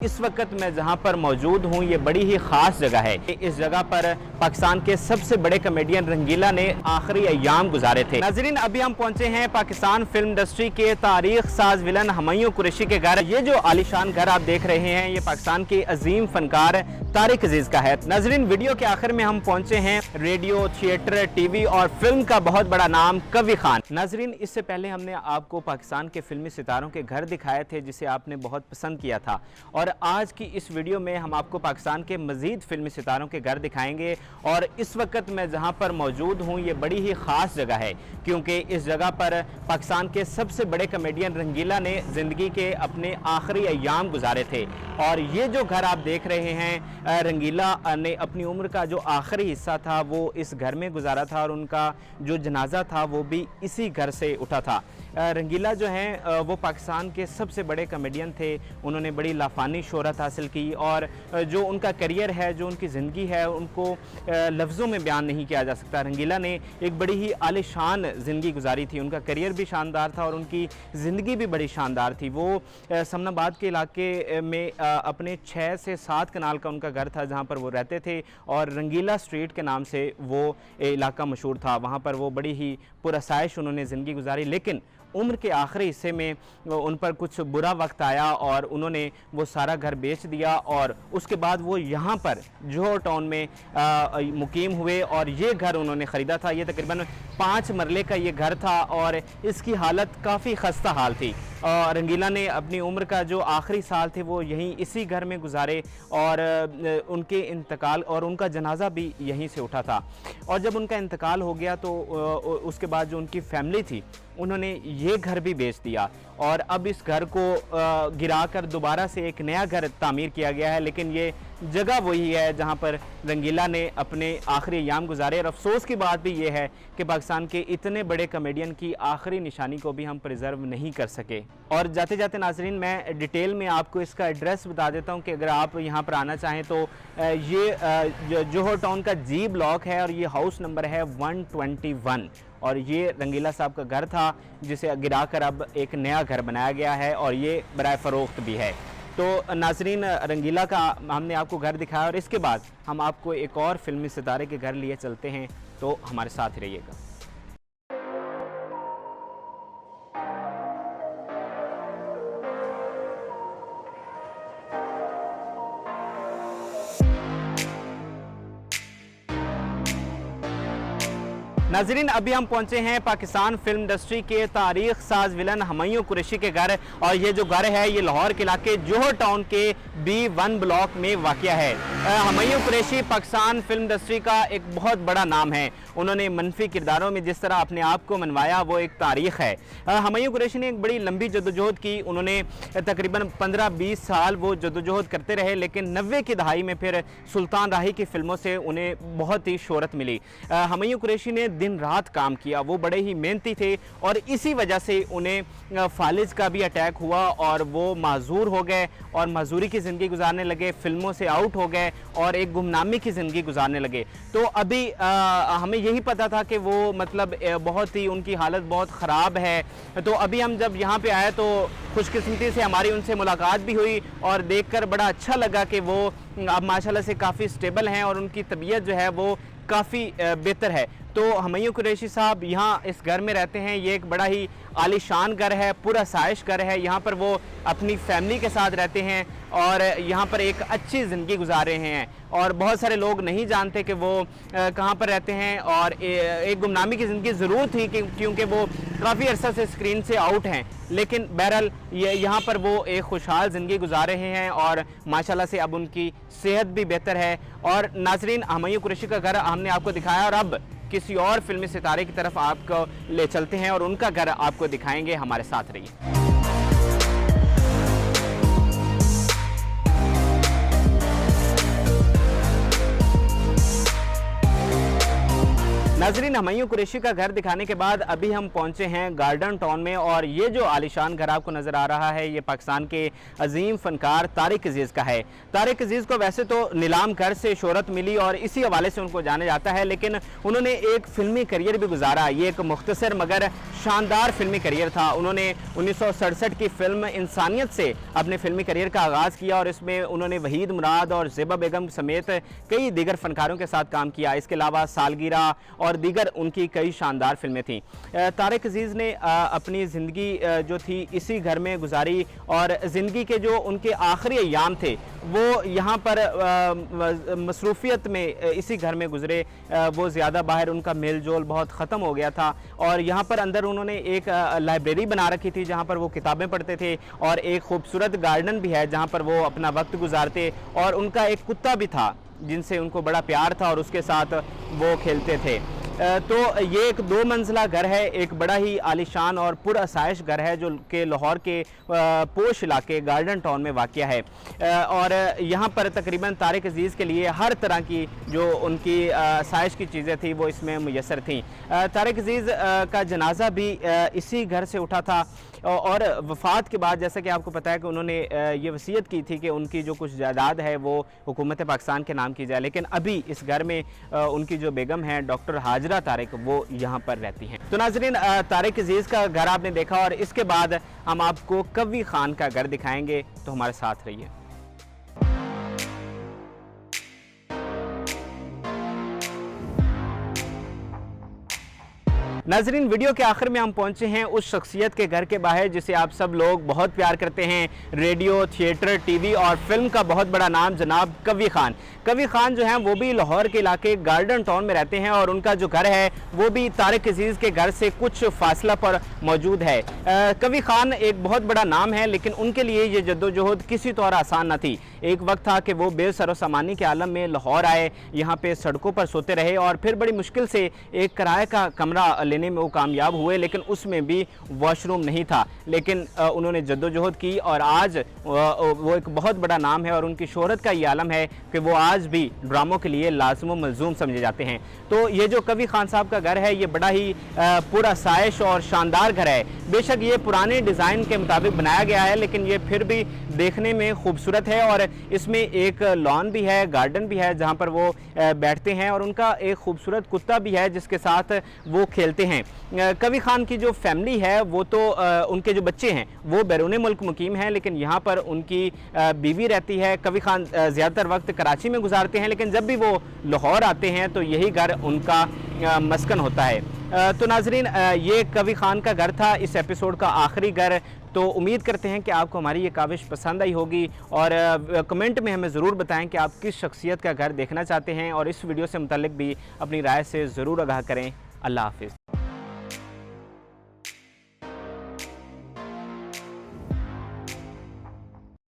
इस वक्त मैं जहां पर मौजूद हूं ये बड़ी ही ख़ास जगह है। इस जगह पर पाकिस्तान के सबसे बड़े कमेडियन रंगीला ने आखिरी अय्याम गुजारे थे। नाज़रीन, अभी हम पहुंचे हैं पाकिस्तान फिल्म इंडस्ट्री के तारीख साज विलन हुमायूं कुरैशी के घर। ये जो आलीशान घर आप देख रहे हैं ये पाकिस्तान के अजीम फनकार तारिक अजीज का है। नाज़रीन, वीडियो के आखिर में हम पहुंचे हैं रेडियो, थिएटर, टीवी और फिल्म का बहुत बड़ा नाम कवी खान। नाज़रीन, इससे पहले हमने आपको पाकिस्तान के फिल्मी सितारों के घर दिखाए थे जिसे आपने बहुत पसंद किया था, और आज की इस वीडियो में हम आपको पाकिस्तान के मज़ीद फिल्मी सितारों के घर दिखाएंगे। और इस वक्त मैं जहां पर मौजूद हूं ये बड़ी ही ख़ास जगह है क्योंकि इस जगह पर पाकिस्तान के सबसे बड़े कमेडियन रंगीला ने ज़िंदगी के अपने आखिरी अय्याम गुजारे थे। और ये जो घर आप देख रहे हैं, रंगीला ने अपनी उम्र का जो आखिरी हिस्सा था वो इस घर में गुजारा था और उनका जो जनाजा था वो भी इसी घर से उठा था। रंगीला जो हैं वो पाकिस्तान के सबसे बड़े कमेडियन थे। उन्होंने बड़ी लाफानी शोहरत हासिल की और जो उनका करियर है, जो उनकी ज़िंदगी है, उनको लफ्ज़ों में बयान नहीं किया जा सकता। रंगीला ने एक बड़ी ही आलीशान ज़िंदगी गुजारी थी। उनका करियर भी शानदार था और उनकी ज़िंदगी भी बड़ी शानदार थी। वो समनाबाद के इलाके में अपने 6 से 7 कनाल का उनका घर था जहाँ पर वो रहते थे और रंगीला स्ट्रीट के नाम से वो इलाका मशहूर था। वहाँ पर वो बड़ी ही पुरसाइश उन्होंने ज़िंदगी गुजारी, लेकिन उम्र के आखिरी हिस्से में उन पर कुछ बुरा वक्त आया और उन्होंने वो सारा घर बेच दिया और उसके बाद वो यहाँ पर जोहर टाउन में मुकीम हुए और ये घर उन्होंने ख़रीदा था। ये तकरीबन 5 मरले का ये घर था और इसकी हालत काफ़ी खस्ता हाल थी। रंगीला ने अपनी उम्र का जो आखिरी साल थे वो यहीं इसी घर में गुजारे और उनके इंतकाल और उनका जनाजा भी यहीं से उठा था। और जब उनका इंतकाल हो गया तो उसके बाद जो उनकी फैमिली थी उन्होंने ये घर भी बेच दिया और अब इस घर को गिराकर दोबारा से एक नया घर तामीर किया गया है। लेकिन ये जगह वही है जहाँ पर रंगीला ने अपने आखिरी अय्याम गुजारे। और अफसोस की बात भी ये है कि पाकिस्तान के इतने बड़े कमेडियन की आखिरी निशानी को भी हम प्रिजर्व नहीं कर सके। और जाते जाते नाजरीन, मैं डिटेल में आपको इसका एड्रेस बता देता हूँ कि अगर आप यहाँ पर आना चाहें तो ये जोहर टाउन का जी ब्लॉक है और ये हाउस नंबर है 121 और ये रंगीला साहब का घर था जिसे गिराकर अब एक नया घर बनाया गया है और ये बराए फ़रोख्त भी है। तो नाजरीन, रंगीला का हमने आपको घर दिखाया और इसके बाद हम आपको एक और फिल्मी सितारे के घर लिए चलते हैं, तो हमारे साथ ही रहिएगा। नाज़रीन, अभी हम पहुंचे हैं पाकिस्तान फिल्म इंडस्ट्री के तारीख साज विलन हुमायूं कुरैशी के घर और ये जो घर है ये लाहौर के इलाके जोहर टाउन के B1 ब्लॉक में वाक़या है। हुमायूं कुरैशी पाकिस्तान फिल्म इंडस्ट्री का एक बहुत बड़ा नाम है। उन्होंने मनफी किरदारों में जिस तरह अपने आप को मनवाया वो एक तारीख़ है। हुमायूं कुरैशी ने एक बड़ी लंबी जद्दोजहद की। उन्होंने तकरीबन 15-20 साल वो जद्दोजहद करते रहे, लेकिन 90 की दहाई में फिर सुल्तान राही की फ़िल्मों से उन्हें बहुत ही शोहरत मिली। हुमायूं कुरैशी ने दिन रात काम किया, वो बड़े ही मेहनती थे और इसी वजह से उन्हें फालिज का भी अटैक हुआ और वो माजूर हो गए और मजदूरी की ज़िंदगी गुजारने लगे, फिल्मों से आउट हो गए और एक गुमनामी की ज़िंदगी गुजारने लगे। तो अभी हमें यही पता था कि वो मतलब बहुत ही उनकी हालत बहुत ख़राब है। तो अभी हम जब यहाँ पे आए तो खुशकिस्मती से हमारी उनसे मुलाकात भी हुई और देखकर बड़ा अच्छा लगा कि वो अब माशाल्लाह से काफ़ी स्टेबल हैं और उनकी तबीयत जो है वो काफ़ी बेहतर है। तो हुमायूं कुरैशी साहब यहाँ इस घर में रहते हैं। ये एक बड़ा ही आलीशान घर है, पूरा साइश घर है। यहाँ पर वो अपनी फैमिली के साथ रहते हैं और यहाँ पर एक अच्छी ज़िंदगी गुजार रहे हैं और बहुत सारे लोग नहीं जानते कि वो कहाँ पर रहते हैं और एक गुमनामी की ज़िंदगी ज़रूर थी क्योंकि वो काफ़ी अरसा से स्क्रीन से आउट हैं, लेकिन बहरहाल यहाँ पर वो एक खुशहाल ज़िंदगी गुजार रहे हैं और माशाल्लाह से अब उनकी सेहत भी बेहतर है। और नाजरीन, हुमायूं कुरैशी का घर हमने आपको दिखाया और अब किसी और फिल्मी सितारे की तरफ आपको ले चलते हैं और उनका घर आपको दिखाएंगे। हमारे साथ रहिए। नाजरीन, हुमायूं कुरैशी का घर दिखाने के बाद अभी हम पहुंचे हैं गार्डन टाउन में, और ये जो आलिशान घर आपको नज़र आ रहा है ये पाकिस्तान के अजीम फनकार तारिक अजीज़ का है। तारिक अजीज़ को वैसे तो नीलाम घर से शोहरत मिली और इसी हवाले से उनको जाना जाता है, लेकिन उन्होंने एक फ़िल्मी करियर भी गुजारा। ये एक मुख्तसर मगर शानदार फिल्मी करियर था। उन्होंने 1967 की फिल्म इंसानियत से अपने फिल्मी करियर का आगाज़ किया और इसमें उन्होंने वहीद मुराद और ज़ेबा बेगम समेत कई दीगर फनकारों के साथ काम किया। इसके अलावा सालगिरह और दीगर उनकी कई शानदार फिल्में थीं। तारिक अजीज़ ने अपनी ज़िंदगी जो थी इसी घर में गुजारी, और ज़िंदगी के जो उनके आखिरी अय्याम थे वो यहाँ पर मसरूफ़ियत में इसी घर में गुजरे। वो ज़्यादा बाहर उनका मेल जोल बहुत ख़त्म हो गया था, और यहाँ पर अंदर उन्होंने एक लाइब्रेरी बना रखी थी जहाँ पर वो किताबें पढ़ते थे, और एक खूबसूरत गार्डन भी है जहाँ पर वो अपना वक्त गुजारते, और उनका एक कुत्ता भी था जिनसे उनको बड़ा प्यार था और उसके साथ वो खेलते थे। तो ये एक 2 मंजिला घर है, एक बड़ा ही आलिशान और पुरअसाइश घर है जो कि लाहौर के पोश इलाके गार्डन टाउन में वाक़या है, और यहाँ पर तकरीबन तारिक अजीज़ के लिए हर तरह की जो उनकी आसाइश की चीज़ें थी वो इसमें मुयस्सर थीं। तारिक अजीज़ का जनाजा भी इसी घर से उठा था, और वफ़ात के बाद जैसा कि आपको पता है कि उन्होंने ये वसीयत की थी कि उनकी जो कुछ जायदाद है वो हुकूमत पाकिस्तान के नाम की जाए, लेकिन अभी इस घर में उनकी जो बेगम है डॉक्टर हाजरा तारिक, वो यहाँ पर रहती हैं। तो नाज़रीन, तारिक अजीज़ का घर आपने देखा, और इसके बाद हम आपको कवी खान का घर दिखाएंगे, तो हमारे साथ रहिए। नाज़रीन, वीडियो के आखिर में हम पहुंचे हैं उस शख्सियत के घर के बाहर जिसे आप सब लोग बहुत प्यार करते हैं। रेडियो, थिएटर, टीवी और फिल्म का बहुत बड़ा नाम जनाब कवी खान। कवी खान जो हैं वो भी लाहौर के इलाके गार्डन टाउन में रहते हैं, और उनका जो घर है वो भी तारिक अजीज़ के घर से कुछ फासला पर मौजूद है। कवी खान एक बहुत बड़ा नाम है, लेकिन उनके लिए ये जद्दोजहद किसी तौर आसान न थी। एक वक्त था कि वो बेसरो सामानी के आलम में लाहौर आए, यहाँ पे सड़कों पर सोते रहे, और फिर बड़ी मुश्किल से एक किराए का कमरा लेने में वो कामयाब हुए, लेकिन उसमें भी वॉशरूम नहीं था। लेकिन उन्होंने जद्दोजहद की, और आज वो एक बहुत बड़ा नाम है, और उनकी शोहरत का ये आलम है कि वो आज भी ड्रामों के लिए लाज़िम व मलज़ूम समझे जाते हैं। तो ये जो कवी खान साहब का घर है ये बड़ा ही पुरअसाइश और शानदार घर है। बेशक ये पुराने डिज़ाइन के मुताबिक बनाया गया है, लेकिन ये फिर भी देखने में खूबसूरत है, और इसमें एक लॉन भी है, गार्डन भी है जहाँ पर वो बैठते हैं, और उनका एक खूबसूरत कुत्ता भी है जिसके साथ वो खेलते हैं। कवी खान की जो फैमिली है वो तो उनके जो बच्चे हैं वो बैरून मुल्क मुकीम हैं, लेकिन यहाँ पर उनकी बीवी रहती है। कवी खान ज़्यादातर वक्त कराची में गुजारते हैं, लेकिन जब भी वो लाहौर आते हैं तो यही घर उनका मस्कन होता है। तो नाजरीन, ये कवी खान का घर था, इस एपिसोड का आखिरी घर। तो उम्मीद करते हैं कि आपको हमारी ये काविश पसंद आई होगी, और कमेंट में हमें ज़रूर बताएं कि आप किस शख्सियत का घर देखना चाहते हैं, और इस वीडियो से मुतल्लिक भी अपनी राय से ज़रूर आगाह करें। अल्लाह हाफिज़।